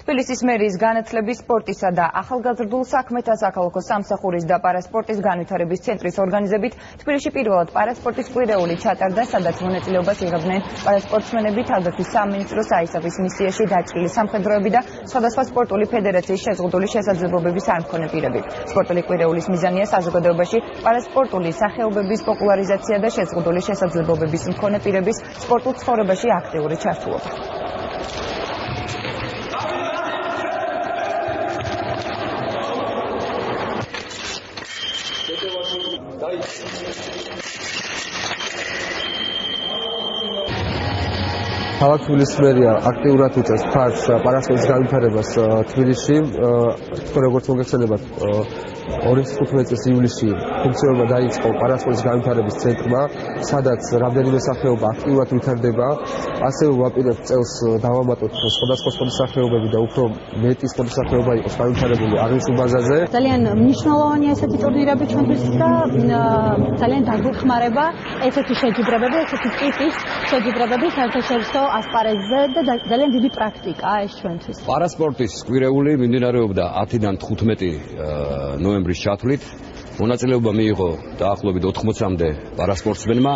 თბილისის მერიის განათლების, სპორტისა და ახალგაზრდულ საქმეთა საქალაქო სამსახურის და პარასპორტის განვითარების ცენტრის ორგანიზებით თბილისში პირველად პარასპორტის კვირეული ჩატარდა, სადაც მონაწილეობას იღებდნენ პარასპორტსმენები, თავდაცვის სამინისტროს აისაფის მისიაში დაჭრილი სამხედროები და სხვადასხვა სპორტული ფედერაციის შეზღუდული შესაძლებლობების არ მქონე პირები. სპორტული კვირეულის მიზანია საზოგადოებაში პარასპორტული სახეობების პოპულარიზაცია და შეზღუდული შესაძლებლობების მქონე პირების სპორტულ ცხოვრებაში აქტიური ჩართულობა. ქალაქ თბილისის მერია აქტიურად უწევს მხარს პარასპორტის განვითარებას თბილისში. როგორც მოგეხსენებათ, 2015 წლის ივლისში ფუნქციონირება დაიწყო პარასპორტის განვითარების ცენტრმა, სადაც რამდენიმე სახეობა აქტიურად ვითარდება. ასევე ვაპირებთ წელს დავამატოთ სხვადასხვა სპორტის სახეობები და უფრო მეტი სპორტის სახეობა იყოს განვითარებული აღნიშნულ ბაზაზე. ძალიან მნიშვნელოვანია ესეთი ტურნირები ჩვენთვის და ძალიან დაგვეხმარება ესეთი შეჯიბრებები, ესეთი ტიპის შეჯიბრებები საერთაშორისო ასპარეზზე და ძალიან დიდი პრაქტიკაა ეს ჩვენთვის. პარასპორტის კვირეული მიმდინარეობდა 10-დან 15 ნოემბრის ჩათვლით. მონაწილეობა მიიღო დაახლოებით 80-მდე პარასპორტსმენმა.